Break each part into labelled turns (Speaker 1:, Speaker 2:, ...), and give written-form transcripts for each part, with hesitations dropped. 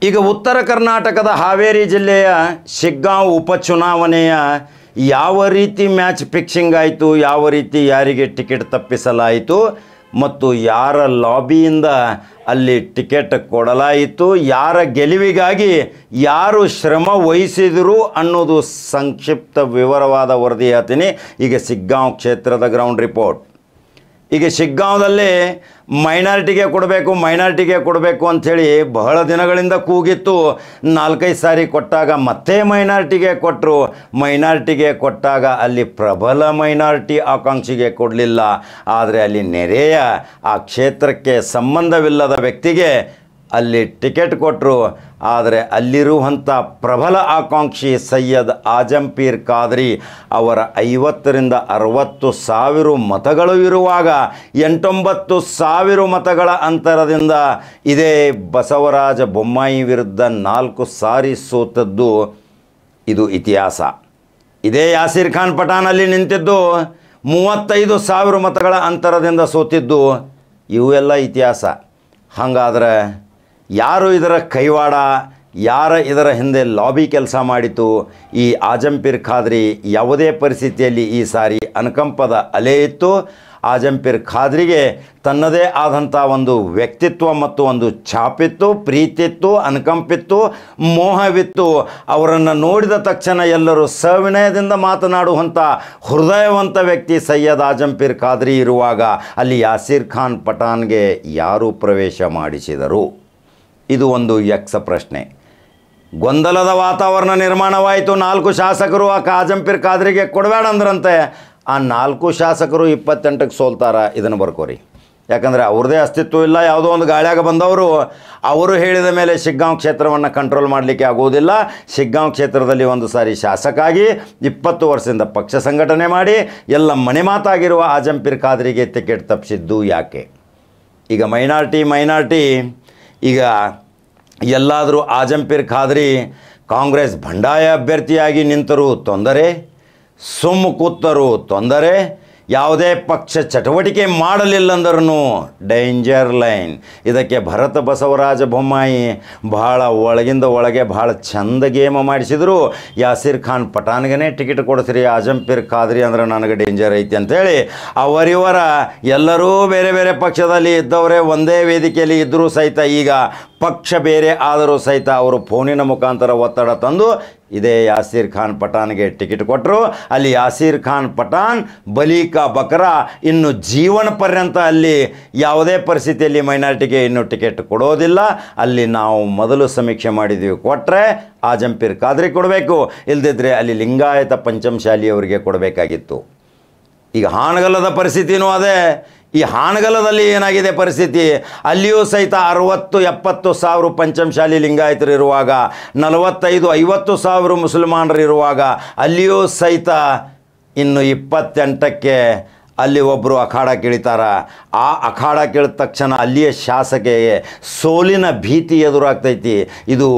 Speaker 1: ಈಗ ಉತ್ತರ ಕರ್ನಾಟಕದ ಹಾವೇರಿ ಜಿಲ್ಲೆಯ ಶಿಗ್ಗಾಂವ್ ಉಪಚುನಾವಣೆಯ ಯಾವ ರೀತಿ ಮ್ಯಾಚ್ ಫಿಕ್ಸಿಂಗ್ ಆಯಿತು, ಯಾವ ರೀತಿ ಯಾರಿಗೆ ಟಿಕೆಟ್ ತಪ್ಪಿಸಲಾಯಿತು ಮತ್ತು ಯಾರ ಲಾಬಿಯಿಂದ ಅಲ್ಲಿ ಟಿಕೆಟ್ ಕೊಡಲಾಯಿತು, ಯಾರ ಗೆಲುವಿಗಾಗಿ ಯಾರು ಶ್ರಮ ವಹಿಸಿದರು ಅನ್ನೋದು ಸಂಕ್ಷಿಪ್ತ ವಿವರವಾದ ವರದಿ ಹೇಳ್ತೀನಿ. ಈಗ ಶಿಗ್ಗಾಂವ್ ಕ್ಷೇತ್ರದ ಗ್ರೌಂಡ್ ರಿಪೋರ್ಟ್. ಈಗ ಶಿಗ್ಗಾಂವದಲ್ಲಿ ಮೈನಾರಿಟಿಗೆ ಕೊಡಬೇಕು ಅಂಥೇಳಿ ಬಹಳ ದಿನಗಳಿಂದ ಕೂಗಿತ್ತು. 4-5 ಸಾರಿ ಕೊಟ್ಟಾಗ ಮತ್ತೆ ಮೈನಾರಿಟಿಗೆ ಕೊಟ್ಟಾಗ ಅಲ್ಲಿ ಪ್ರಬಲ ಮೈನಾರಿಟಿ ಆಕಾಂಕ್ಷಿಗೆ ಕೊಡಲಿಲ್ಲ. ಆದರೆ ಅಲ್ಲಿ ನೆರೆಯ ಆ ಕ್ಷೇತ್ರಕ್ಕೆ ಸಂಬಂಧವಿಲ್ಲದ ವ್ಯಕ್ತಿಗೆ ಅಲ್ಲಿ ಟಿಕೆಟ್ ಕೊಟ್ಟರು. ಆದರೆ ಅಲ್ಲಿರುವಂಥ ಪ್ರಬಲ ಆಕಾಂಕ್ಷಿ ಸೈಯದ್ ಆಜಂಪೀರ್ ಖಾದ್ರಿ ಅವರ 50ರಿಂದ 60 ಸಾವಿರ ಮತಗಳು ಇರುವಾಗ 8-9 ಸಾವಿರ ಮತಗಳ ಅಂತರದಿಂದ ಇದೇ ಬಸವರಾಜ ಬೊಮ್ಮಾಯಿ ವಿರುದ್ಧ 4 ಸಾರಿ ಸೋತದ್ದು ಇದು ಇತಿಹಾಸ. ಇದೇ ಯಾಸೀರ್ ಖಾನ್ ಪಠಾಣಲ್ಲಿ ನಿಂತಿದ್ದು 35 ಸಾವಿರ ಮತಗಳ ಅಂತರದಿಂದ ಸೋತಿದ್ದು ಇವೆಲ್ಲ ಇತಿಹಾಸ. ಹಾಗಾದರೆ ಯಾರು ಇದರ ಕೈವಾಡ, ಇದರ ಹಿಂದೆ ಲಾಬಿ ಕೆಲಸ ಮಾಡಿತು? ಈ ಆಜಂಪೀರ್ ಖಾದ್ರಿ ಯಾವುದೇ ಪರಿಸ್ಥಿತಿಯಲ್ಲಿ ಈ ಸಾರಿ ಅನುಕಂಪದ ಅಲೆ ಇತ್ತು. ಆಜಂಪೀರ್ ಖಾದ್ರಿಗೆ ತನ್ನದೇ ಆದಂಥ ಒಂದು ವ್ಯಕ್ತಿತ್ವ ಮತ್ತು ಒಂದು ಛಾಪಿತ್ತು, ಪ್ರೀತಿತ್ತು, ಅನುಕಂಪಿತ್ತು, ಮೋಹವಿತ್ತು. ಅವರನ್ನು ನೋಡಿದ ತಕ್ಷಣ ಎಲ್ಲರೂ ಸವಿನಯದಿಂದ ಮಾತನಾಡುವಂಥ ಹೃದಯವಂತ ವ್ಯಕ್ತಿ ಸೈಯದ್ ಆಜಂಪೀರ್ ಖಾದ್ರಿ ಇರುವಾಗ ಅಲ್ಲಿ ಯಾಸೀರ್ ಖಾನ್ ಪಠಾಣ್ಗೆ ಯಾರು ಪ್ರವೇಶ ಮಾಡಿಸಿದರು? ಇದು ಒಂದು ಯಕ್ಷ ಪ್ರಶ್ನೆ. ಗೊಂದಲದ ವಾತಾವರಣ ನಿರ್ಮಾಣವಾಯಿತು. 4 ಶಾಸಕರು ಆಜಂಪೀರ್ ಖಾದ್ರಿಗೆ ಕೊಡಬೇಡ ಅಂದ್ರಂತೆ. ಆ 4 ಶಾಸಕರು 28ಕ್ಕೆ ಸೋಲ್ತಾರ. ಇದನ್ನು ಬರ್ಕೋರಿ. ಯಾಕಂದರೆ ಅವ್ರದ್ದೇ ಅಸ್ತಿತ್ವ ಇಲ್ಲ. ಯಾವುದೋ ಒಂದು ಗಾಳ್ಯಾಗ ಬಂದವರು ಅವರು ಹೇಳಿದ ಮೇಲೆ ಶಿಗ್ಗಾಂವ್ ಕ್ಷೇತ್ರವನ್ನು ಕಂಟ್ರೋಲ್ ಮಾಡಲಿಕ್ಕೆ ಆಗುವುದಿಲ್ಲ. ಶಿಗ್ಗಾಂವ್ ಕ್ಷೇತ್ರದಲ್ಲಿ ಒಂದು ಸಾರಿ ಶಾಸಕ ಆಗಿ 20 ವರ್ಷದಿಂದ ಪಕ್ಷ ಸಂಘಟನೆ ಮಾಡಿ ಎಲ್ಲ ಮನೆ ಮಾತಾಗಿರುವ ಆಜಂಪೀರ್ ಖಾದ್ರಿಗೆ ಟಿಕೆಟ್ ತಪ್ಪಿಸಿದ್ದು ಯಾಕೆ? ಈಗ ಮೈನಾರಿಟಿ ಈಗ ಎಲ್ಲಾದರೂ ಆಜಂಪೀರ್ ಖಾದ್ರಿ ಕಾಂಗ್ರೆಸ್ ಬಂಡಾಯ ಅಭ್ಯರ್ಥಿಯಾಗಿ ನಿಂತರೂ ತೊಂದರೆ, ಸುಮ್ಮ ಕೂತರೂ ತೊಂದರೆ, ಯಾವುದೇ ಪಕ್ಷ ಚಟುವಟಿಕೆ ಮಾಡಲಿಲ್ಲಂದ್ರೂ ಡೇಂಜರ್ ಲೈನ್. ಇದಕ್ಕೆ ಭರತ ಬಸವರಾಜ ಬೊಮ್ಮಾಯಿ ಭಾಳ ಒಳಗಿಂದ ಒಳಗೆ ಭಾಳ ಚಂದ ಗೇಮ ಮಾಡಿಸಿದರು. ಯಾಸೀರ್ ಖಾನ್ ಪಠಾಣ್ಗೆ ಟಿಕೆಟ್ ಕೊಡಿಸ್ರಿ, ಆಜಂಪೀರ್ ಖಾದ್ರಿ ಅಂದ್ರೆ ನನಗೆ ಡೇಂಜರ್ ಐತಿ ಅಂಥೇಳಿ ಅವರಿವರ ಎಲ್ಲರೂ ಬೇರೆ ಬೇರೆ ಪಕ್ಷದಲ್ಲಿ ಇದ್ದವರೇ ಒಂದೇ ವೇದಿಕೆಯಲ್ಲಿ ಇದ್ದರೂ ಸಹಿತ ಈಗ ಪಕ್ಷ ಬೇರೆ ಆದರೂ ಸಹಿತ ಅವರು ಫೋನಿನ ಮುಖಾಂತರ ಒತ್ತಡ ತಂದು ಇದೇ ಯಾಸೀರ್ ಖಾನ್ ಪಠಾಣ್ಗೆ ಟಿಕೆಟ್ ಕೊಟ್ಟರು. ಅಲ್ಲಿ ಯಾಸೀರ್ ಖಾನ್ ಪಠಾಣ್ ಬಲಿಕಾ ಬಕ್ರಾ ಇನ್ನು ಜೀವನ ಪರ್ಯಂತ ಅಲ್ಲಿ ಯಾವುದೇ ಪರಿಸ್ಥಿತಿಯಲ್ಲಿ ಮೈನಾರಿಟಿಗೆ ಇನ್ನು ಟಿಕೆಟ್ ಕೊಡೋದಿಲ್ಲ. ಅಲ್ಲಿ ನಾವು ಮೊದಲು ಸಮೀಕ್ಷೆ ಮಾಡಿದ್ದೀವಿ, ಕೊಟ್ಟರೆ ಆಜಂಪೀರ್ ಖಾದ್ರಿ ಕೊಡಬೇಕು, ಇಲ್ಲದಿದ್ದರೆ ಅಲ್ಲಿ ಲಿಂಗಾಯತ ಪಂಚಮಶಾಲಿಯವರಿಗೆ ಕೊಡಬೇಕಾಗಿತ್ತು. ಈಗ ಹಾನಗಲ್ಲದ ಪರಿಸ್ಥಿತಿನೂ ಅದೇ. ಈ ಹಾನಗಲ್ಲದಲ್ಲಿ ಏನಾಗಿದೆ ಪರಿಸ್ಥಿತಿ? ಅಲ್ಲಿಯೂ ಸಹಿತ 60-70 ಸಾವಿರ ಪಂಚಮಶಾಲಿ ಲಿಂಗಾಯತರು ಇರುವಾಗ, 45-50 ಸಾವಿರ ಮುಸಲ್ಮಾನರು ಇರುವಾಗ, ಅಲ್ಲಿಯೂ ಸಹಿತ ಇನ್ನು 28ಕ್ಕೆ ಅಲ್ಲಿ ಒಬ್ಬರು ಅಖಾಡ ಕೇಳಿತಾರ. ಆ ಅಖಾಡ ಕೇಳಿದ ತಕ್ಷಣ ಅಲ್ಲಿಯ ಶಾಸಕಿಗೆ ಸೋಲಿನ ಭೀತಿ ಎದುರಾಗ್ತೈತಿ. ಇದು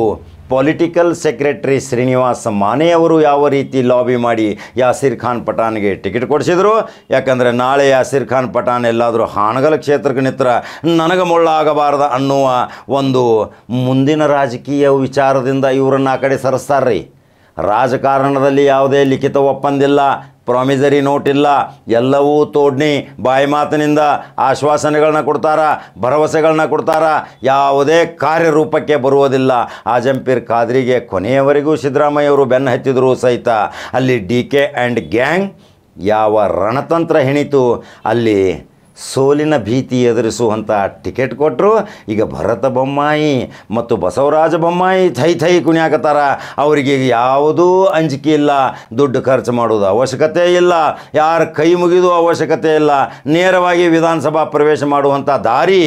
Speaker 1: ಪೊಲಿಟಿಕಲ್ ಸೆಕ್ರೆಟರಿ ಶ್ರೀನಿವಾಸ್ ಮಾನೆಯವರು ಯಾವ ರೀತಿ ಲಾಬಿ ಮಾಡಿ ಯಾಸೀರ್ ಖಾನ್ ಪಠಾಣ್ಗೆ ಟಿಕೆಟ್ ಕೊಡಿಸಿದರು. ಯಾಕಂದರೆ ನಾಳೆ ಯಾಸೀರ್ ಖಾನ್ ಪಠಾಣ್ ಎಲ್ಲಾದರೂ ಹಾನಗಲ್ ಕ್ಷೇತ್ರಕ್ಕೆ ನಿತ್ರ ನನಗೆ ಮುಳ್ಳಾಗಬಾರ್ದು ಅನ್ನುವ ಒಂದು ಮುಂದಿನ ರಾಜಕೀಯ ವಿಚಾರದಿಂದ ಇವರನ್ನು ಆ ಕಡೆ ಸರಿಸ್ತಾರ್ರಿ. ರಾಜಕಾರಣದಲ್ಲಿ ಯಾವುದೇ ಲಿಖಿತ ಒಪ್ಪಂದಿಲ್ಲ, ಪ್ರಾಮಿಸರಿ ನೋಟ್ ಇಲ್ಲ, ಎಲ್ಲವೂ ತೋಡ್ನಿ ಬಾಯಿ ಮಾತಿನಿಂದ ಆಶ್ವಾಸನೆಗಳನ್ನ ಕೊಡ್ತಾರ, ಭರವಸೆಗಳನ್ನ ಕೊಡ್ತಾರ, ಯಾವುದೇ ಕಾರ್ಯರೂಪಕ್ಕೆ ಬರುವುದಿಲ್ಲ. ಆಜಂಪೀರ್ ಖಾದ್ರಿಗೆ ಕೊನೆಯವರೆಗೂ ಸಿದ್ದರಾಮಯ್ಯವರು ಬೆನ್ನು ಹತ್ತಿದರೂ ಸಹಿತ ಅಲ್ಲಿ DK ಆ್ಯಂಡ್ ಗ್ಯಾಂಗ್ ಯಾವ ರಣತಂತ್ರ ಹೆಣಿತು, ಅಲ್ಲಿ ಸೋಲಿನ ಭೀತಿ ಎದುರಿಸುವಂಥ ಟಿಕೆಟ್ ಕೊಟ್ಟರು. ಈಗ ಭರತ ಬೊಮ್ಮಾಯಿ ಮತ್ತು ಬಸವರಾಜ ಬೊಮ್ಮಾಯಿ ಥೈ ಕುಣಿಯಾಕತ್ತಾರ. ಅವರಿಗೆ ಯಾವುದೂ ಅಂಜಿಕೆ ಇಲ್ಲ, ದುಡ್ಡು ಖರ್ಚು ಮಾಡೋದು ಅವಶ್ಯಕತೆ ಇಲ್ಲ, ಯಾರ ಕೈ ಮುಗಿದು ಅವಶ್ಯಕತೆ ಇಲ್ಲ, ನೇರವಾಗಿ ವಿಧಾನಸಭಾ ಪ್ರವೇಶ ಮಾಡುವಂಥ ದಾರಿ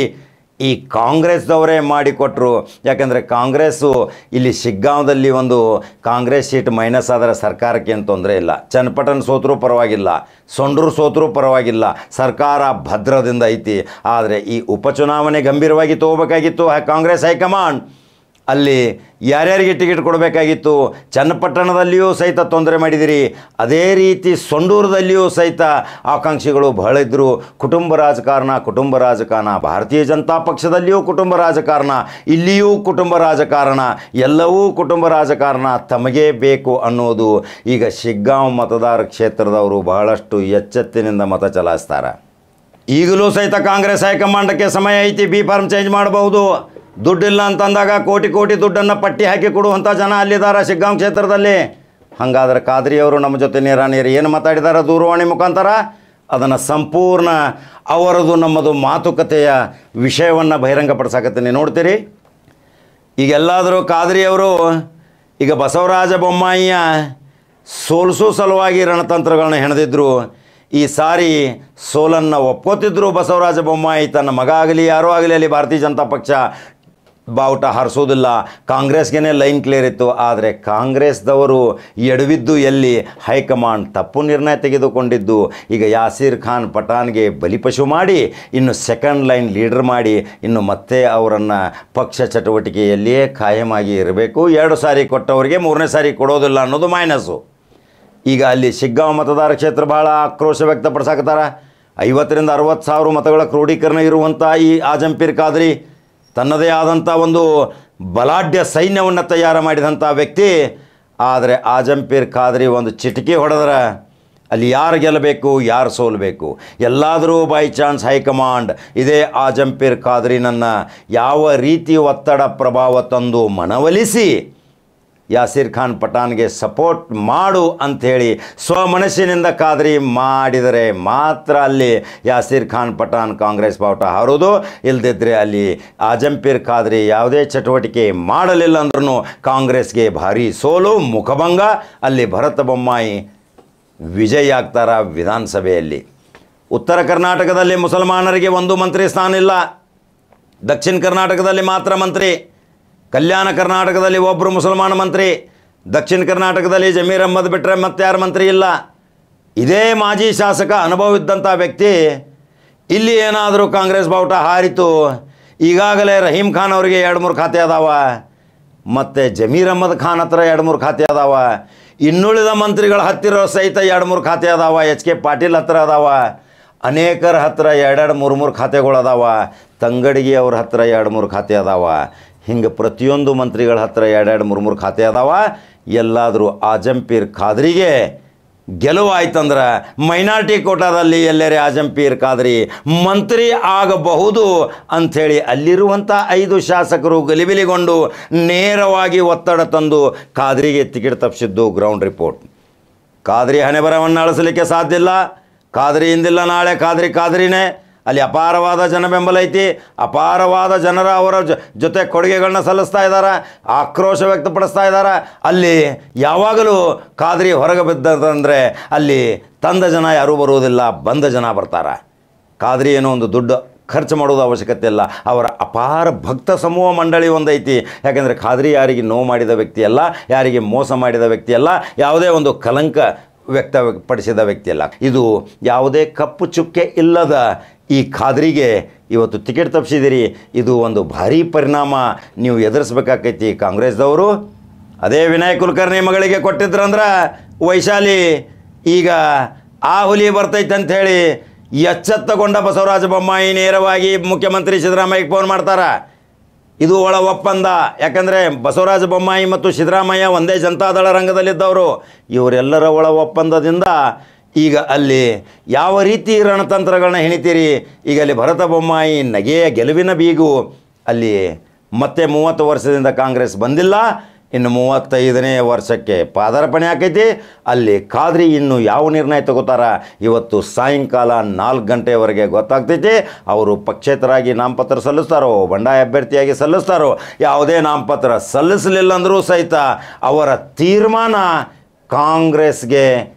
Speaker 1: ಈ ಕಾಂಗ್ರೆಸ್ದವರೇ ಮಾಡಿಕೊಟ್ರು. ಯಾಕಂದರೆ ಕಾಂಗ್ರೆಸ್ಸು ಇಲ್ಲಿ ಶಿಗ್ಗಾಂವದಲ್ಲಿ ಒಂದು ಕಾಂಗ್ರೆಸ್ ಸೀಟ್ ಮೈನಸ್ ಆದರೆ ಸರ್ಕಾರಕ್ಕೆ ಏನು ತೊಂದರೆ ಇಲ್ಲ. ಚನ್ನಪಟ್ಟಣ ಸೋತರೂ ಪರವಾಗಿಲ್ಲ, ಸೊಂಡ್ರು ಸೋತರೂ ಪರವಾಗಿಲ್ಲ, ಸರ್ಕಾರ ಭದ್ರದಿಂದ ಐತಿ. ಆದರೆ ಈ ಉಪಚುನಾವಣೆ ಗಂಭೀರವಾಗಿ ತಗೋಬೇಕಾಗಿತ್ತು ಕಾಂಗ್ರೆಸ್ ಹೈಕಮಾಂಡ್. ಅಲ್ಲಿ ಯಾರ್ಯಾರಿಗೆ ಟಿಕೆಟ್ ಕೊಡಬೇಕಾಗಿತ್ತು, ಚನ್ನಪಟ್ಟಣದಲ್ಲಿಯೂ ಸಹಿತ ತೊಂದರೆ ಮಾಡಿದಿರಿ. ಅದೇ ರೀತಿ ಸೊಂಡೂರದಲ್ಲಿಯೂ ಸಹಿತ ಆಕಾಂಕ್ಷಿಗಳು ಬಹಳ ಇದ್ದರು. ಕುಟುಂಬ ರಾಜಕಾರಣ, ಭಾರತೀಯ ಜನತಾ ಪಕ್ಷದಲ್ಲಿಯೂ ಕುಟುಂಬ ರಾಜಕಾರಣ, ಇಲ್ಲಿಯೂ ಕುಟುಂಬ ರಾಜಕಾರಣ, ಎಲ್ಲವೂ ಕುಟುಂಬ ರಾಜಕಾರಣ ತಮಗೇ ಬೇಕು ಅನ್ನೋದು ಈಗ ಶಿಗ್ಗಾಂವ್ ಮತದಾರ ಕ್ಷೇತ್ರದವರು ಬಹಳಷ್ಟು ಎಚ್ಚೆತ್ತಿನಿಂದ ಮತ ಚಲಾಯಿಸ್ತಾರೆ. ಈಗಲೂ ಸಹಿತ ಕಾಂಗ್ರೆಸ್ ಹೈಕಮಾಂಡಕ್ಕೆ ಸಮಯ ಐತಿ, ಬಿ ಫಾರ್ಮ್ ಚೇಂಜ್ ಮಾಡಬಹುದು. ದುಡ್ಡಿಲ್ಲ ಅಂತಂದಾಗ ಕೋಟಿ ದುಡ್ಡನ್ನು ಪಟ್ಟಿ ಹಾಕಿ ಕೊಡುವಂಥ ಜನ ಅಲ್ಲಿದ್ದಾರೆ ಶಿಗ್ಗಾಂವ್ ಕ್ಷೇತ್ರದಲ್ಲಿ. ಹಾಗಾದ್ರೆ ಖಾದ್ರಿಯವರು ನಮ್ಮ ಜೊತೆ ನೇರಾನೇರಿ ಏನು ಮಾತಾಡಿದ್ದಾರೆ ದೂರವಾಣಿ ಮುಖಾಂತರ, ಅದನ್ನು ಸಂಪೂರ್ಣ ಅವರದು ನಮ್ಮದು ಮಾತುಕತೆಯ ವಿಷಯವನ್ನು ಬಹಿರಂಗಪಡಿಸಾಕತ್ತೀನಿ, ನೋಡ್ತೀರಿ. ಈಗೆಲ್ಲಾದರೂ ಖಾದ್ರಿಯವರು ಈಗ ಬಸವರಾಜ ಬೊಮ್ಮಾಯಿಯ ಸೋಲಿಸೋ ಸಲುವಾಗಿ ರಣತಂತ್ರಗಳನ್ನ ಹೆಣೆದಿದ್ರು. ಈ ಸಾರಿ ಸೋಲನ್ನು ಒಪ್ಕೋತಿದ್ರು ಬಸವರಾಜ ಬೊಮ್ಮಾಯಿ. ತನ್ನ ಮಗ ಆಗಲಿ ಯಾರೋ ಆಗಲಿ ಅಲ್ಲಿ ಭಾರತೀಯ ಜನತಾ ಪಕ್ಷ ಬಾವುಟ ಹಾರಿಸೋದಿಲ್ಲ, ಕಾಂಗ್ರೆಸ್ಗೆ ಲೈನ್ ಕ್ಲಿಯರ್ ಇತ್ತು. ಆದರೆ ಕಾಂಗ್ರೆಸ್ದವರು ಎಡವಿದ್ದು ಎಲ್ಲಿ, ಹೈಕಮಾಂಡ್ ತಪ್ಪು ನಿರ್ಣಯ ತೆಗೆದುಕೊಂಡಿದ್ದು. ಈಗ ಯಾಸೀರ್ ಖಾನ್ ಪಠಾಣ್ಗೆ ಬಲಿಪಶು ಮಾಡಿ ಇನ್ನು ಸೆಕೆಂಡ್ ಲೈನ್ ಲೀಡರ್ ಮಾಡಿ ಇನ್ನು ಮತ್ತೆ ಅವರನ್ನು ಪಕ್ಷ ಚಟುವಟಿಕೆಯಲ್ಲಿಯೇ ಕಾಯಮಾಗಿ ಇರಬೇಕು. 2 ಸಾರಿ ಕೊಟ್ಟವರಿಗೆ 3ನೇ ಸಾರಿ ಕೊಡೋದಿಲ್ಲ ಅನ್ನೋದು ಮೈನಸ್ಸು. ಈಗ ಅಲ್ಲಿ ಶಿಗ್ಗಾಂವ್ ಮತದಾರ ಕ್ಷೇತ್ರ ಭಾಳ ಆಕ್ರೋಶ ವ್ಯಕ್ತಪಡಿಸಾಕತ್ತಾರ. 50 ರಿಂದ 60 ಸಾವಿರ ಮತಗಳ ಕ್ರೋಢೀಕರಣ ಇರುವಂಥ ಈ ಆಜಂಪೀರ್ ಖಾದ್ರಿ ತನ್ನದೇ ಆದಂಥ ಒಂದು ಬಲಾಢ್ಯ ಸೈನ್ಯವನ್ನು ತಯಾರು ಮಾಡಿದಂಥ ವ್ಯಕ್ತಿ. ಆದರೆ ಆಜಂಪೀರ್ ಖಾದ್ರಿ ಒಂದು ಚಿಟಿಕೆ ಹೊಡೆದ್ರೆ ಅಲ್ಲಿ ಯಾರು ಗೆಲ್ಲಬೇಕು, ಯಾರು ಸೋಲಬೇಕು, ಎಲ್ಲಾದರೂ ಬೈ ಚಾನ್ಸ್ ಹೈಕಮಾಂಡ್ ಇದೇ ಆಜಂಪೀರ್ ಖಾದ್ರಿನನ್ನು ಯಾವ ರೀತಿ ಒತ್ತಡ ಪ್ರಭಾವ ತಂದು ಮನವೊಲಿಸಿ ಯಾಸೀರ್ ಖಾನ್ ಪಠಾಣ್ಗೆ ಸಪೋರ್ಟ್ ಮಾಡು ಅಂಥೇಳಿ ಸ್ವಮನಸ್ಸಿನಿಂದ ಖಾದ್ರಿ ಮಾಡಿದರೆ ಮಾತ್ರ ಅಲ್ಲಿ ಯಾಸೀರ್ ಖಾನ್ ಪಠಾಣ್ ಕಾಂಗ್ರೆಸ್ ಬಾವುಟ ಹಾರೋದು. ಇಲ್ಲದಿದ್ದರೆ ಅಲ್ಲಿ ಆಜಂಪೀರ್ ಖಾದ್ರಿ ಯಾವುದೇ ಚಟುವಟಿಕೆ ಮಾಡಲಿಲ್ಲ ಅಂದ್ರೂ ಕಾಂಗ್ರೆಸ್ಗೆ ಭಾರಿ ಸೋಲು, ಮುಖಭಂಗ. ಅಲ್ಲಿ ಭರತ ಬೊಮ್ಮಾಯಿ ವಿಜಯಿ ಆಗ್ತಾರ ವಿಧಾನಸಭೆಯಲ್ಲಿ. ಉತ್ತರ ಕರ್ನಾಟಕದಲ್ಲಿ ಮುಸಲ್ಮಾನರಿಗೆ ಒಂದು ಮಂತ್ರಿ ಸ್ಥಾನ ಇಲ್ಲ, ದಕ್ಷಿಣ ಕರ್ನಾಟಕದಲ್ಲಿ ಮಾತ್ರ ಮಂತ್ರಿ. ಕಲ್ಯಾಣ ಕರ್ನಾಟಕದಲ್ಲಿ ಒಬ್ಬರು ಮುಸಲ್ಮಾನ ಮಂತ್ರಿ, ದಕ್ಷಿಣ ಕರ್ನಾಟಕದಲ್ಲಿ ಜಮೀರ್ ಅಹ್ಮದ್ ಬಿಟ್ಟರೆ ಮತ್ತೆ ಯಾರು ಮಂತ್ರಿ ಇಲ್ಲ. ಇದೇ ಮಾಜಿ ಶಾಸಕ ಅನುಭವ ಇದ್ದಂಥ ವ್ಯಕ್ತಿ ಇಲ್ಲಿ ಏನಾದರೂ ಕಾಂಗ್ರೆಸ್ ಬಾವುಟ ಹಾರಿತು, ಈಗಾಗಲೇ ರಹೀಮ್ ಖಾನ್ ಅವರಿಗೆ 2-3 ಖಾತೆ ಅದಾವ, ಮತ್ತು ಜಮೀರ್ ಅಹ್ಮದ್ ಖಾನ್ ಹತ್ರ 2-3 ಖಾತೆ ಅದಾವ, ಇನ್ನುಳಿದ ಮಂತ್ರಿಗಳ ಹತ್ತಿರ ಸಹಿತ 2-3 ಖಾತೆ ಅದಾವ, HK ಪಾಟೀಲ್ ಹತ್ರ ಅದಾವ, ಅನೇಕರ ಹತ್ರ 2-3 ಖಾತೆಗಳು ಅದಾವ, ತಂಗಡಿಗೆ ಅವ್ರ ಹತ್ರ 2-3 ಖಾತೆ ಅದಾವ. ಹಿಂಗೆ ಪ್ರತಿಯೊಂದು ಮಂತ್ರಿಗಳ ಹತ್ರ 2-3 ಖಾತೆ ಅದಾವ. ಎಲ್ಲಾದರೂ ಆಜಂಪೀರ್ ಖಾದ್ರಿಗೆ ಗೆಲುವು ಆಯ್ತಂದ್ರೆ ಮೈನಾರಿಟಿ ಕೋಟಾದಲ್ಲಿ ಎಲ್ಲರೇ ಆಜಂಪೀರ್ ಖಾದ್ರಿ ಮಂತ್ರಿ ಆಗಬಹುದು ಅಂಥೇಳಿ ಅಲ್ಲಿರುವಂಥ 5 ಶಾಸಕರು ಗಲಿಬಿಲಿಗೊಂಡು ನೇರವಾಗಿ ಒತ್ತಡ ತಂದು ಖಾದ್ರಿಗೆ ಟಿಕೆಟ್ ತಪ್ಪಿಸಿದ್ದು ಗ್ರೌಂಡ್ ರಿಪೋರ್ಟ್. ಖಾದ್ರಿ ಹಣೆಬರವನ್ನು ಅಳಿಸಲಿಕ್ಕೆ ಸಾಧ್ಯ ಇಲ್ಲ. ಖಾದ್ರಿ ಇಂದಿಲ್ಲ ನಾಳೆ ಖಾದ್ರಿನೇ. ಅಲ್ಲಿ ಅಪಾರವಾದ ಜನ ಬೆಂಬಲ ಐತಿ, ಅಪಾರವಾದ ಜನರ ಅವರ ಜೊತೆ ಕೊಡುಗೆಗಳನ್ನ ಸಲ್ಲಿಸ್ತಾ ಇದ್ದಾರೆ, ಆಕ್ರೋಶ ವ್ಯಕ್ತಪಡಿಸ್ತಾ ಇದ್ದಾರೆ. ಅಲ್ಲಿ ಯಾವಾಗಲೂ ಖಾದ್ರಿ ಹೊರಗೆ ಬಿದ್ದಂದರೆ ಅಲ್ಲಿ ತಂದ ಜನ ಯಾರೂ ಬರುವುದಿಲ್ಲ, ಬಂದ ಜನ ಬರ್ತಾರೆ. ಖಾದ್ರಿ ಏನೋ ಒಂದು ದುಡ್ಡು ಖರ್ಚು ಮಾಡೋದು ಅವಶ್ಯಕತೆ ಇಲ್ಲ, ಅವರ ಅಪಾರ ಭಕ್ತ ಸಮೂಹ ಮಂಡಳಿ ಒಂದೈತಿ. ಯಾಕೆಂದರೆ ಖಾದ್ರಿ ಯಾರಿಗೆ ನೋವು ಮಾಡಿದ ವ್ಯಕ್ತಿ ಅಲ್ಲ, ಯಾರಿಗೆ ಮೋಸ ಮಾಡಿದ ವ್ಯಕ್ತಿ ಅಲ್ಲ, ಯಾವುದೇ ಒಂದು ಕಲಂಕ ವ್ಯಕ್ತಪಡಿಸಿದ ವ್ಯಕ್ತಿ ಅಲ್ಲ. ಇದು ಯಾವುದೇ ಕಪ್ಪು ಚುಕ್ಕೆ ಇಲ್ಲದ ಈ ಖಾದ್ರಿಗೆ ಇವತ್ತು ಟಿಕೆಟ್ ತಪ್ಪಿಸಿದಿರಿ. ಇದು ಒಂದು ಭಾರೀ ಪರಿಣಾಮ ನೀವು ಎದುರಿಸ್ಬೇಕಾಕೈತಿ ಕಾಂಗ್ರೆಸ್ದವರು. ಅದೇ ವಿನಯ್ ಕುಲಕರ್ಣಿ ಮಗಳಿಗೆ ಕೊಟ್ಟಿದ್ರಂದ್ರೆ ವೈಶಾಲಿ ಈಗ ಆ ಹುಲಿ ಬರ್ತೈತೆ ಅಂಥೇಳಿ ಎಚ್ಚೆತ್ತುಕೊಂಡ ಬಸವರಾಜ ಬೊಮ್ಮಾಯಿ ನೇರವಾಗಿ ಮುಖ್ಯಮಂತ್ರಿ ಸಿದ್ದರಾಮಯ್ಯಗೆ ಫೋನ್ ಮಾಡ್ತಾರೆ. ಇದು ಒಳ ಒಪ್ಪಂದ. ಯಾಕಂದರೆ ಬಸವರಾಜ ಬೊಮ್ಮಾಯಿ ಮತ್ತು ಸಿದ್ದರಾಮಯ್ಯ ಒಂದೇ ಜನತಾದಳ ರಂಗದಲ್ಲಿದ್ದವರು. ಇವರೆಲ್ಲರ ಒಳ ಒಪ್ಪಂದದಿಂದ ಈಗ ಅಲ್ಲಿ ಯಾವ ರೀತಿ ರಣತಂತ್ರಗಳನ್ನ ಹೆಣಿತೀರಿ. ಈಗ ಅಲ್ಲಿ ಭರತ ಬೊಮ್ಮಾಯಿ ನಗೆಯ ಗೆಲುವಿನ ಬೀಗು. ಅಲ್ಲಿ ಮತ್ತೆ 30 ವರ್ಷದಿಂದ ಕಾಂಗ್ರೆಸ್ ಬಂದಿಲ್ಲ, ಇನ್ನು 35ನೇ ವರ್ಷಕ್ಕೆ ಪಾದಾರ್ಪಣೆ ಆಕೈತಿ. ಅಲ್ಲಿ ಖಾದ್ರಿ ಇನ್ನು ಯಾವ ನಿರ್ಣಯ ತಗೋತಾರ ಇವತ್ತು ಸಾಯಂಕಾಲ 4 ಗಂಟೆವರೆಗೆ ಗೊತ್ತಾಗ್ತೈತಿ. ಅವರು ಪಕ್ಷೇತರಾಗಿ ನಾಮಪತ್ರ ಸಲ್ಲಿಸ್ತಾರೋ, ಬಂಡಾಯ ಅಭ್ಯರ್ಥಿಯಾಗಿ ಸಲ್ಲಿಸ್ತಾರೋ, ಯಾವುದೇ ನಾಮಪತ್ರ ಸಲ್ಲಿಸಲಿಲ್ಲ ಅಂದರೂ ಸಹಿತ ಅವರ ತೀರ್ಮಾನ ಕಾಂಗ್ರೆಸ್ಗೆ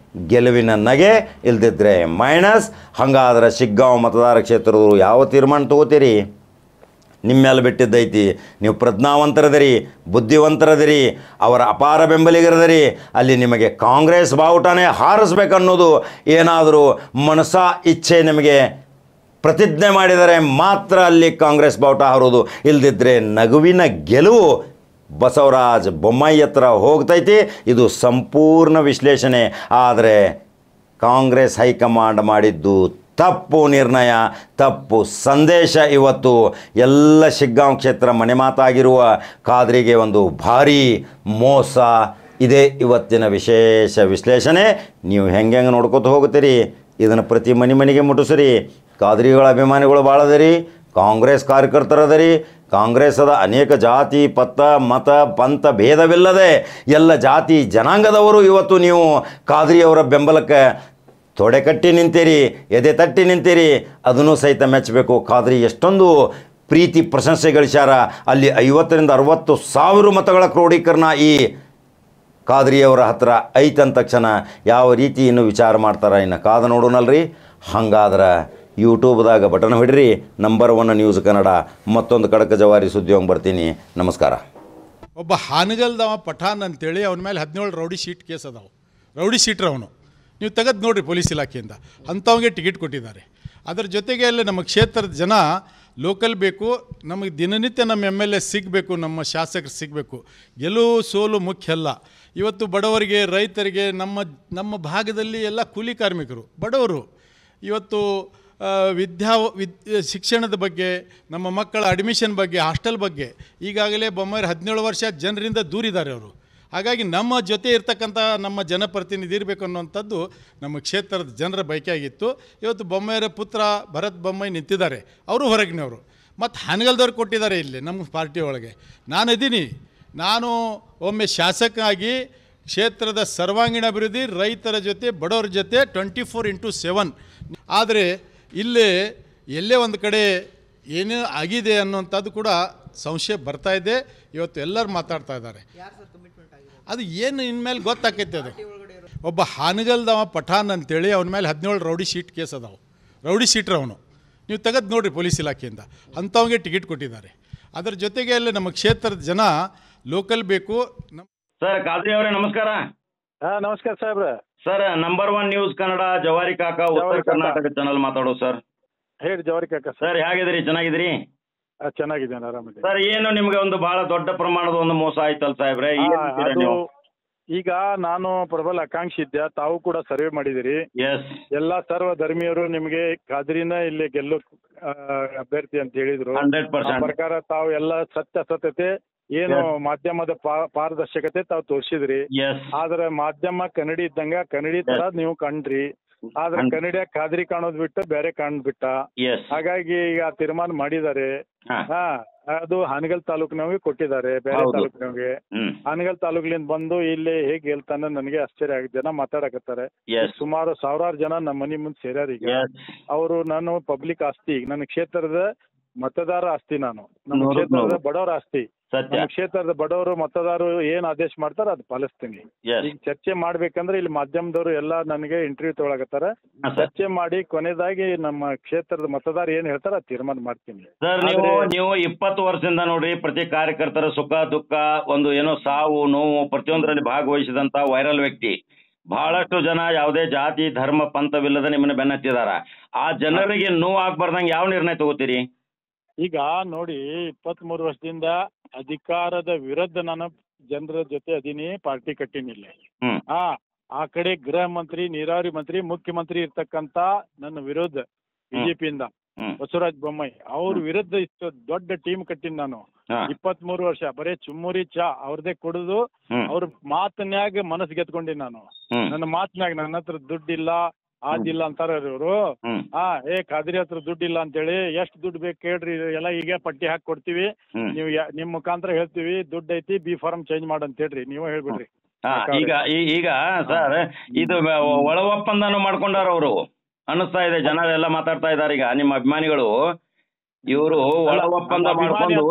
Speaker 1: ಗೆಲುವಿನ ನಗೆ, ಇಲ್ದಿದ್ರೆ ಮೈನಸ್. ಹಾಗಾದ್ರೆ ಶಿಗ್ಗಾಂವ್ ಮತದಾರ ಕ್ಷೇತ್ರದವರು ಯಾವ ತೀರ್ಮಾನ ತಗೋತೀರಿ ನಿಮ್ಮ ಮೇಲೆ ಬಿಟ್ಟಿದ್ದೈತಿ. ನೀವು ಪ್ರಜ್ಞಾವಂತರದಿರಿ, ಬುದ್ಧಿವಂತರದಿರಿ, ಅವರ ಅಪಾರ ಬೆಂಬಲಿಗರದಿರಿ. ಅಲ್ಲಿ ನಿಮಗೆ ಕಾಂಗ್ರೆಸ್ ಬಾವುಟನೇ ಹಾರಿಸ್ಬೇಕನ್ನೋದು ಏನಾದರೂ ಮನಸ ಇಚ್ಛೆ ನಿಮಗೆ ಪ್ರತಿಜ್ಞೆ ಮಾಡಿದರೆ ಮಾತ್ರ ಅಲ್ಲಿ ಕಾಂಗ್ರೆಸ್ ಬಾವುಟ ಹಾರೋದು. ಇಲ್ದಿದ್ದರೆ ನಗುವಿನ ಗೆಲುವು ಬಸವರಾಜ ಬೊಮ್ಮಾಯಿ ಹತ್ರ ಹೋಗ್ತೈತಿ. ಇದು ಸಂಪೂರ್ಣ ವಿಶ್ಲೇಷಣೆ. ಆದರೆ ಕಾಂಗ್ರೆಸ್ ಹೈಕಮಾಂಡ್ ಮಾಡಿದ್ದು ತಪ್ಪು ನಿರ್ಣಯ, ತಪ್ಪು ಸಂದೇಶ. ಇವತ್ತು ಎಲ್ಲ ಶಿಗ್ಗಾಂವ್ ಕ್ಷೇತ್ರ ಮನೆ ಮಾತಾಗಿರುವ ಖಾದ್ರಿಗೆ ಒಂದು ಭಾರೀ ಮೋಸ. ಇದೇ ಇವತ್ತಿನ ವಿಶೇಷ ವಿಶ್ಲೇಷಣೆ. ನೀವು ಹೆಂಗೆ ನೋಡ್ಕೊತ ಹೋಗ್ತೀರಿ, ಇದನ್ನು ಪ್ರತಿ ಮನೆಗೆ ಮುಟ್ಟಿಸ್ರಿ. ಖಾದ್ರಿಗಳ ಅಭಿಮಾನಿಗಳು ಭಾಳ ಅದರಿ, ಕಾಂಗ್ರೆಸ್ ಕಾರ್ಯಕರ್ತರದರಿ. ಕಾಂಗ್ರೆಸ್ಸದ ಅನೇಕ ಜಾತಿ ಮತ ಪಂಥ ಭೇದವಿಲ್ಲದೆ ಎಲ್ಲ ಜಾತಿ ಜನಾಂಗದವರು ಇವತ್ತು ನೀವು ಖಾದ್ರಿಯವರ ಬೆಂಬಲಕ್ಕೆ ತೊಡೆ ಕಟ್ಟಿ ನಿಂತೀರಿ, ಎದೆ ತಟ್ಟಿ ನಿಂತೀರಿ. ಅದನ್ನು ಸಹಿತ ಮೆಚ್ಚಬೇಕು. ಖಾದ್ರಿ ಎಷ್ಟೊಂದು ಪ್ರೀತಿ ಪ್ರಶಂಸೆ ಗಳಿಸ್ಯಾರ. ಅಲ್ಲಿ 50,000-60,000 ಮತಗಳ ಕ್ರೋಢೀಕರಣ ಈ ಖಾದ್ರಿಯವರ ಹತ್ರ ಐತಂದ ತಕ್ಷಣ ಯಾವ ರೀತಿ ಇನ್ನು ವಿಚಾರ ಮಾಡ್ತಾರೆ ಇನ್ನು ಕಾದು ನೋಡೋಣಲ್ರಿ. ಹಂಗಾದ್ರೆ ಯೂಟ್ಯೂಬ್ದಾಗ ಬಟನ್ ಹಿಡ್ರಿ, ನಂಬರ್ 1 ನ್ಯೂಸ್ ಕನ್ನಡ. ಮತ್ತೊಂದು ಕಡಕ ಜವಾರಿ ಸುದ್ದಿಯೋಗಿ ಬರ್ತೀನಿ. ನಮಸ್ಕಾರ.
Speaker 2: ಒಬ್ಬ ಹಾನಗಲ್ದವ ಪಠಾನ್ ಅಂತೇಳಿ ಅವನ ಮೇಲೆ 17 ರೌಡಿ ಶೀಟ್ ಕೇಸ್ ಅದಾವೆ. ರೌಡಿ ಶೀಟ್ರ್ ಅವನು. ನೀವು ತೆಗೆದು ನೋಡಿರಿ ಪೊಲೀಸ್ ಇಲಾಖೆಯಿಂದ. ಅಂಥವಂಗೆ ಟಿಕೆಟ್ ಕೊಟ್ಟಿದ್ದಾರೆ. ಅದರ ಜೊತೆಗೆ ಅಲ್ಲಿ ನಮ್ಮ ಕ್ಷೇತ್ರದ ಜನ ಲೋಕಲ್ ಬೇಕು, ನಮಗೆ ದಿನನಿತ್ಯ ನಮ್ಮ MLA ಸಿಗಬೇಕು, ನಮ್ಮ ಶಾಸಕರು ಸಿಗಬೇಕು. ಗೆಲುವು ಸೋಲು ಮುಖ್ಯ ಅಲ್ಲ. ಇವತ್ತು ಬಡವರಿಗೆ, ರೈತರಿಗೆ, ನಮ್ಮ ಭಾಗದಲ್ಲಿ ಎಲ್ಲ ಕೂಲಿ ಕಾರ್ಮಿಕರು ಬಡವರು ಇವತ್ತು ಶಿಕ್ಷಣದ ಬಗ್ಗೆ, ನಮ್ಮ ಮಕ್ಕಳ ಅಡ್ಮಿಷನ್ ಬಗ್ಗೆ, ಹಾಸ್ಟೆಲ್ ಬಗ್ಗೆ ಈಗಾಗಲೇ ಬೊಮ್ಮಾಯಿ 17 ವರ್ಷ ಜನರಿಂದ ದೂರಿದ್ದಾರೆ ಅವರು. ಹಾಗಾಗಿ ನಮ್ಮ ಜೊತೆ ಇರ್ತಕ್ಕಂಥ ನಮ್ಮ ಜನಪ್ರತಿನಿಧಿ ಇರಬೇಕು ಅನ್ನುವಂಥದ್ದು ನಮ್ಮ ಕ್ಷೇತ್ರದ ಜನರ ಬಯಕೆಯಾಗಿತ್ತು. ಇವತ್ತು ಬೊಮ್ಮಾಯಿಯವರ ಪುತ್ರ ಭರತ್ ಬೊಮ್ಮಾಯಿ ನಿಂತಿದ್ದಾರೆ, ಅವರು ಹೊರಗಿನವರು. ಮತ್ತು ಹಾನಗಲ್ದವ್ರು ಕೊಟ್ಟಿದ್ದಾರೆ ಇಲ್ಲಿ ನಮ್ಮ ಪಾರ್ಟಿ ಒಳಗೆ. ನಾನು ಒಮ್ಮೆ ಶಾಸಕ ಆಗಿ ಕ್ಷೇತ್ರದ ಸರ್ವಾಂಗೀಣ ಅಭಿವೃದ್ಧಿ, ರೈತರ ಜೊತೆ, ಬಡವರ ಜೊತೆ 24/7. ಆದರೆ ಇಲ್ಲಿ ಎಲ್ಲೇ ಒಂದು ಕಡೆ ಏನೇ ಆಗಿದೆ ಅನ್ನುವಂಥದ್ದು ಕೂಡ ಸಂಶಯ ಬರ್ತಾ ಇದೆ. ಇವತ್ತು ಎಲ್ಲರೂ ಮಾತಾಡ್ತಾ ಇದ್ದಾರೆ. ಅದು ಏನು ಇನ್ಮೇಲೆ ಗೊತ್ತಾಕೈತೆ. ಅದು ಒಬ್ಬ ಹಾನಗಲ್ದವ ಪಠಾನ್ ಅಂತೇಳಿ ಅವನ ಮೇಲೆ 17 ರೌಡಿ ಶೀಟ್ ಕೇಸ್ ಅದಾವೆ. ರೌಡಿ ಶೀಟ್ರ್ ಅವನು. ನೀವು ತೆಗೆದು ನೋಡಿರಿ ಪೊಲೀಸ್ ಇಲಾಖೆಯಿಂದ. ಅಂಥವಂಗೆ ಟಿಕೆಟ್ ಕೊಟ್ಟಿದ್ದಾರೆ. ಅದರ ಜೊತೆಗೆ ಅಲ್ಲಿ ನಮ್ಮ ಕ್ಷೇತ್ರದ ಜನ ಲೋಕಲ್ ಬೇಕು.
Speaker 1: ಸರ್ ಖಾದ್ರಿ ಅವರೇ ನಮಸ್ಕಾರ.
Speaker 3: ನಮಸ್ಕಾರ ಸಾಹೇಬ್ರೆ.
Speaker 1: ಸರ್ ನಂಬರ್ 1 ನ್ಯೂಸ್ ಕನ್ನಡ ಜವಾರಿ ಕಾಕ, ಉತ್ತರ ಕರ್ನಾಟಕ ಚಾನಲ್ ಮಾತಾಡೋ ಸರ್.
Speaker 3: ಹೇಳಿ ಜವಾರಿ ಕಾಕ.
Speaker 1: ಸರ್ ಹೇಗಿದ್ದೀರಿ? ಚೆನ್ನಾಗಿದ್ದೀರಿ?
Speaker 3: ಚೆನ್ನಾಗಿದ್ದೇನೆ, ಆರಾಮಿದ್ದೀನಿ
Speaker 1: ಸರ್. ಏನು ನಿಮ್ಗೆ ಒಂದು ಬಹಳ ದೊಡ್ಡ ಪ್ರಮಾಣದ ಒಂದು ಮೋಸ ಆಯ್ತಲ್ಲ ಸಾಹೇಬ್ರೆ?
Speaker 3: ಈಗ ನಾನು ಪ್ರಬಲ ಆಕಾಂಕ್ಷಿ ಇದ್ದೆ, ತಾವು ಕೂಡ ಸರ್ವೆ ಮಾಡಿದಿರಿ. ಎಲ್ಲಾ ಸರ್ವ ಧರ್ಮೀಯರು ನಿಮಗೆ ಖಾದ್ರಿನ ಇಲ್ಲಿ ಗೆಲ್ಲು ಅಭ್ಯರ್ಥಿ ಅಂತ ಹೇಳಿದ್ರು. ಪ್ರಕಾರ ತಾವು ಎಲ್ಲ ಸತ್ಯತೆ ಏನು ಮಾಧ್ಯಮದ ಪಾರದರ್ಶಕತೆ ತಾವು ತೋರಿಸಿದ್ರಿ. ಆದ್ರೆ ಮಾಧ್ಯಮ ಕನ್ನಡಿ ಇದ್ದಂಗ ಕನ್ನಡಿ ತರ ನೀವು ಕಂಡ್ರಿ. ಆದ್ರೆ ಕನ್ನಡ ಖಾದ್ರಿ ಕಾಣೋದ್ ಬಿಟ್ಟು ಬೇರೆ ಕಾಣ್ಬಿಟ್ಟ. ಹಾಗಾಗಿ ಈಗ ತೀರ್ಮಾನ ಮಾಡಿದ್ದಾರೆ. ಅದು ಹಾನಗಲ್ ತಾಲೂಕಿನವ್ಗೆ ಕೊಟ್ಟಿದ್ದಾರೆ, ಬೇರೆ ತಾಲೂಕಿನವ್ಗೆ. ಹಾನಗಲ್ ತಾಲೂಕಿನಿಂದ ಬಂದು ಇಲ್ಲಿ ಹೇಗೆ ಗೆಲ್ತಾನೆ ನನಗೆ ಆಶ್ಚರ್ಯ ಆಗಿದೆ. ಜನ ಮಾತಾಡಕತ್ತಾರೆ. ಸುಮಾರು 1000 ಜನ ನಮ್ಮ ಮನೆ ಮುಂದೆ ಸೇರ್ಯಾರ. ಈಗ ಅವರು ನಾನು ಪಬ್ಲಿಕ್ ಆಸ್ತಿ, ನನ್ನ ಕ್ಷೇತ್ರದ ಮತದಾರ ಆಸ್ತಿ, ನಾನು ನಮ್ಮ ಕ್ಷೇತ್ರದ ಬಡವರ ಆಸ್ತಿ. ನಮ್ಮ ಕ್ಷೇತ್ರದ ಬಡವರು ಮತದಾರರು ಏನ್ ಆದೇಶ ಮಾಡ್ತಾರ ಅದು ಪಾಲಿಸ್ತೀನಿ. ಈಗ ಚರ್ಚೆ ಮಾಡ್ಬೇಕಂದ್ರೆ ಇಲ್ಲಿ ಮಾಧ್ಯಮದವರು ಎಲ್ಲ ನನಗೆ ಇಂಟರ್ವ್ಯೂ ತಗೊಳಕತ್ತಾರ. ಚರ್ಚೆ ಮಾಡಿ ಕೊನೆದಾಗಿ ನಮ್ಮ ಕ್ಷೇತ್ರದ ಮತದಾರ ಏನ್ ಹೇಳ್ತಾರ ಅದು ತೀರ್ಮಾನ ಮಾಡ್ತೀನಿ.
Speaker 1: ಸರ್ ನೀವು 20 ವರ್ಷದಿಂದ ನೋಡ್ರಿ, ಪ್ರತಿ ಕಾರ್ಯಕರ್ತರ ಸುಖ ದುಃಖ, ಒಂದು ಏನೋ ಸಾವು ನೋವು ಪ್ರತಿಯೊಂದರಲ್ಲಿ ಭಾಗವಹಿಸಿದಂತ ವೈರಲ್ ವ್ಯಕ್ತಿ. ಬಹಳಷ್ಟು ಜನ ಯಾವುದೇ ಜಾತಿ ಧರ್ಮ ಪಂಥವಿಲ್ಲದೆ ನಿಮ್ಮನ್ನ ಬೆನ್ನತ್ತಿದಾರ. ಆ ಜನರಿಗೆ ನೋವು ಆಗ್ಬಾರ್ದಂಗೆ ಯಾವ ನಿರ್ಣಯ ತಗೋತೀರಿ?
Speaker 3: ಈಗ ನೋಡಿ, 23 ವರ್ಷದಿಂದ ಅಧಿಕಾರದ ವಿರುದ್ಧ ನಾನು ಜನರ ಜೊತೆ ಅದೀನಿ, ಪಾರ್ಟಿ ಕಟ್ಟಿನಿಲ್ಲ. ಆ ಕಡೆ ಗೃಹ ಮಂತ್ರಿ, ನೀರಾವರಿ ಮಂತ್ರಿ, ಮುಖ್ಯಮಂತ್ರಿ ಇರ್ತಕ್ಕಂತ ನನ್ನ ವಿರುದ್ಧ ಬಿಜೆಪಿಯಿಂದ ಬಸವರಾಜ ಬೊಮ್ಮಾಯಿ ಅವ್ರ ವಿರುದ್ಧ ಇಷ್ಟು ದೊಡ್ಡ ಟೀಮ್ ಕಟ್ಟಿನಿ ನಾನು. 23 ವರ್ಷ ಬರೇ ಚುಮ್ಮುರಿ ಚಾ ಅವ್ರದೇ ಕುಡಿದು ಅವ್ರ ಮಾತನ್ಯಾಗ ಮನಸ್ಸು ಗೆದ್ಕೊಂಡಿನಿ ನಾನು. ನನ್ನ ಮಾತನ್ಯಾಗ ನನ್ನ ಹತ್ರ ದುಡ್ಡಿಲ್ಲ ಆದಿಲ್ಲ ಅಂತಾರ ಇವರು. ಖಾದ್ರಿ ಹತ್ರ ದುಡ್ಡಿಲ್ಲ ಅಂತೇಳಿ, ಎಷ್ಟು ದುಡ್ಡು ಬೇಕು ಕೇಳ್ರಿ, ಎಲ್ಲ ಈಗ ಪಟ್ಟಿ ಹಾಕಿ ಕೊಡ್ತೀವಿ, ನೀವು ನಿಮ್ ಮುಖಾಂತರ ಹೇಳ್ತೀವಿ, ದುಡ್ಡು ಐತಿ, ಬಿ ಫಾರ್ಮ್ ಚೇಂಜ್ ಮಾಡಂತ ಹೇಳ್ರಿ, ನೀವೇ ಹೇಳ್ಬಿಡ್ರಿ.
Speaker 1: ಈಗ ಸರ್ ಇದು ಒಳ ಒಪ್ಪಂದನು ಮಾಡ್ಕೊಂಡಾರ ಅವರು ಅನ್ನಿಸ್ತಾ ಇದೆ. ಜನ ಎಲ್ಲ ಮಾತಾಡ್ತಾ ಇದಾರೆ ಈಗ ನಿಮ್ಮ ಅಭಿಮಾನಿಗಳು. ಇವರು ಒಳ ಒಪ್ಪಂದ ಮಾಡ್ಕೊಂಡು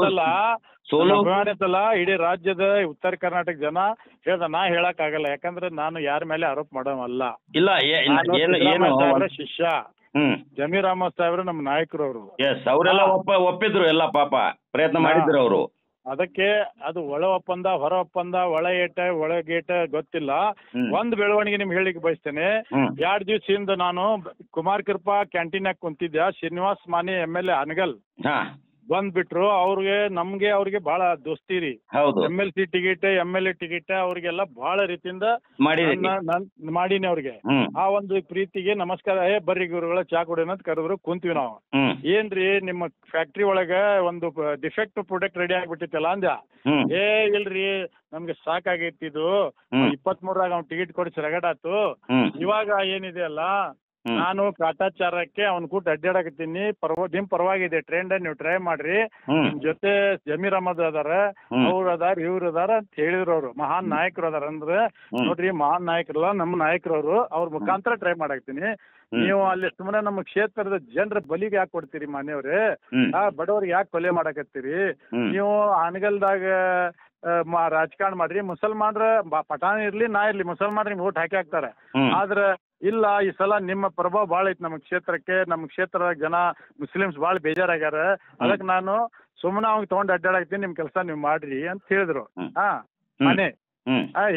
Speaker 3: ಅಭಿಮಾನಿತಲ್ಲ, ಇಡೀ ರಾಜ್ಯದ ಉತ್ತರ ಕರ್ನಾಟಕ ಜನ ಹೇಳ್ದ. ನಾ ಹೇಳಕ್ ಆಗಲ್ಲ, ಯಾಕಂದ್ರೆ ನಾನು ಯಾರ ಮೇಲೆ ಆರೋಪ ಮಾಡೋವಲ್ಲ. ಶಿಷ್ಯ ಜಮೀರ್ ಅಹಮದ್ ಸಾಹೇಬ್ರು ನಮ್ಮ ನಾಯಕರು ಅವರು.
Speaker 1: ಅವರೆಲ್ಲ ಒಪ್ಪಿದ್ರು, ಎಲ್ಲ ಪಾಪ ಪ್ರಯತ್ನ ಮಾಡಿದ್ರು ಅವರು.
Speaker 3: ಅದಕ್ಕೆ ಅದು ಒಳ ಒಪ್ಪಂದ ಹೊರ ಒಪ್ಪಂದ, ಒಳ ಏಟ ಒಳಗೇಟ ಗೊತ್ತಿಲ್ಲ. ಒಂದ್ ಬೆಳವಣಿಗೆ ನಿಮ್ಗೆ ಹೇಳಿಕ್ ಬಯಸ್ತೇನೆ. 2 ದಿವಸದಿಂದ ನಾನು ಕುಮಾರ್ ಕೃಪಾ ಕ್ಯಾಂಟೀನ್ ಕುಂತಿದ್ದೆ. ಶ್ರೀನಿವಾಸ್ ಮಾನೆ MLA ಹಾನಗಲ್ ಬಂದ್ಬಿಟ್ರು. ನಮ್ಗೆ ಅವ್ರಿಗೆ ಬಹಳ ದೋಸ್ತಿ ರೀ.
Speaker 4: ಹೌದು
Speaker 3: MLC ಟಿಕೆಟ್ MLA ಟಿಕೆಟ್ ಅವ್ರಿಗೆಲ್ಲ ಬಹಳ ರೀತಿಯಿಂದ ಮಾಡೀನಿ ಅವ್ರಿಗೆ. ಆ ಒಂದು ಪ್ರೀತಿಗೆ ನಮಸ್ಕಾರ, ಬರ್ರಿ ಗುರುಗಳ ಚಾ ಕುಡಿಯೋಣ ಅಂತ ಕರೆದ್ರು, ಕುಂತೀವಿ ನಾವು. ಏನ್ರಿ ನಿಮ್ಮ ಫ್ಯಾಕ್ಟ್ರಿ ಒಳಗ ಒಂದು ಡಿಫೆಕ್ಟ್ ಪ್ರಾಡಕ್ಟ್ ರೆಡಿ ಆಗ್ಬಿಟ್ಟಿತ್ತಲ್ಲ ಅಂದ್ಯ. ಇಲ್ರಿ ನಮ್ಗೆ ಸಾಕಾಗೈತಿ ಇದು, 23ರಾಗ ಅವ್ನು ಟಿಕೆಟ್ ಕೊಡಿಸಿ ರಗಡಾತು. ಇವಾಗ ಏನಿದೆ ಅಲ್ಲ, ನಾನು ಕಾಟಾಚಾರಕ್ಕೆ ಅವ್ನ ಕೂಟ ಅಡ್ಡಾಡಕತ್ತೀನಿ, ನಿಮ್ ಪರವಾಗಿದೆ ಟ್ರೆಂಡ್, ನೀವು ಟ್ರೈ ಮಾಡ್ರಿ, ನಿಮ್ ಜೊತೆ ಜಮೀರ್ ಅಹಮದ್ ಅದಾರ, ಅವ್ರು ಅದಾರ ಇವ್ರು ಅದಾರ ಅಂತ ಹೇಳಿದ್ರು. ಅವ್ರು ಮಹಾನ್ ನಾಯಕರು ಅದಾರ. ಅಂದ್ರೆ ನೋಡ್ರಿ, ಮಹಾನ್ ನಾಯಕರಲ್ಲ, ನಮ್ಮ ನಾಯಕರವ್ರು, ಅವ್ರ ಮುಖಾಂತರ ಟ್ರೈ ಮಾಡಾಕ್ತೀನಿ. ನೀವು ಅಲ್ಲಿ ಸುಮ್ಮನೆ ನಮ್ಮ ಕ್ಷೇತ್ರದ ಜನರ ಬಲಿಗೆ ಯಾಕೆ ಕೊಡ್ತೀರಿ ಮಾನ್ಯವ್ರೆ? ಬಡವ್ರಿಗೆ ಯಾಕೆ ಕೊಲೆ ಮಾಡಕತ್ತೀರಿ ನೀವು? ಹಾನಗಲ್ದಾಗ ರಾಜಕಾರಣ ಮಾಡ್ರಿ, ಮುಸಲ್ಮಾನ್ರ ಪಠಾಣ ಇರ್ಲಿ ನಾ ಇರ್ಲಿ, ಮುಸಲ್ಮಾನ್ರಿಗೆ ನಿಮ್ಗೆ ಓಟ್ ಹಾಕ್ತಾರೆ. ಆದ್ರೆ ಇಲ್ಲ, ಈ ಸಲ ನಿಮ್ಮ ಪ್ರಭಾವ ಭಾಳ ಐತಿ ನಮ್ಮ ಕ್ಷೇತ್ರಕ್ಕೆ. ನಮ್ಮ ಕ್ಷೇತ್ರದ ಜನ ಮುಸ್ಲಿಮ್ಸ್ ಭಾಳ ಬೇಜಾರಾಗ್ಯಾರ. ಅದಕ್ಕೆ ನಾನು ಸುಮ್ಮನೆ ಅವಾಗ ತಗೊಂಡು ಅಡ್ಡಾಡಾಕ್ತೀನಿ, ನಿಮ್ ಕೆಲಸ ನೀವು ಮಾಡ್ರಿ ಅಂತ ಹೇಳಿದ್ರು. ಮನೆ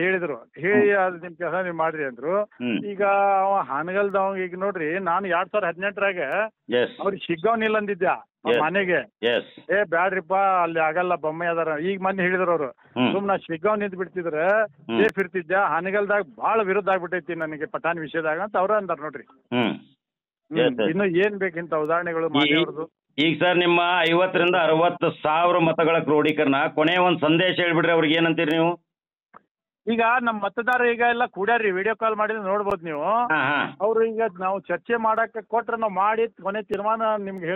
Speaker 3: ಹೇಳಿದ್ರು, ಹೇಳಿ ಅದು ನಿಮ್ ಕೆಲಸ ನೀವು ಮಾಡ್ರಿ ಅಂದ್ರು. ಈಗ ಅವ ಹಾನಗಲ್ದವ್ ಈಗ ನೋಡ್ರಿ, ನಾನು 2018ರಾಗ ಅವ್ರಿಗೆ ಶಿಗ್ಗಾವ್ ನಿಲ್ ಅಂದಿದ್ದೆ ಮನೆಗೆ. ಬ್ಯಾಡ್ರಿಪ್ಪ ಅಲ್ಲಿ ಆಗಲ್ಲ, ಬೊಮ್ಮೆ ಅದಾರ. ಈಗ ಮೊನ್ನೆ ಹೇಳಿದ್ರು ಅವ್ರು, ಸುಮ್ನ ಶಿಗ್ಗಾವ್ ನಿಂತ್ ಬಿಡ್ತಿದ್ರೆ ಸೇಫ್ ಇರ್ತಿದ್ದೆ, ಹಾನಗಲ್ದಾಗ ಬಹಳ ವಿರುದ್ಧ ಆಗ್ಬಿಟ್ಟೈತಿ ನನಗೆ ಪಠಾಣ್ ವಿಷಯದಾಗ ಅಂತ ಅವ್ರ ಅಂದಾರ ನೋಡ್ರಿ. ಇನ್ನು ಏನ್ ಬೇಕಿಂತ ಉದಾಹರಣೆಗಳು ಮಾನ್ಯವ್ರದ್ದು.
Speaker 4: ಈಗ ಸರ್, ನಿಮ್ಮ 50,000 ರಿಂದ 60,000 ಮತಗಳ ಕ್ರೋಢೀಕರಣ, ಕೊನೆ ಒಂದ್ ಸಂದೇಶ ಹೇಳ್ಬಿಡ್ರಿ ಅವ್ರಿಗೆ, ಏನಂತೀರಿ ನೀವು?
Speaker 3: ಈಗ ನಮ್ಮ ಮತದಾರ ಈಗ ಎಲ್ಲ ಕೂಡ್ಯಾರ್ರಿ, ವಿಡಿಯೋ ಕಾಲ್ ಮಾಡಿದ್ರೆ ನೋಡ್ಬೋದು ನೀವು. ಅವ್ರು ಈಗ ನಾವು ಚರ್ಚೆ ಮಾಡಕ್ಕೆ ಕೊಟ್ರೆ ನಾವು ಮಾಡಿ ಕೊನೆ ತೀರ್ಮಾನ ನಿಮ್ಗೆ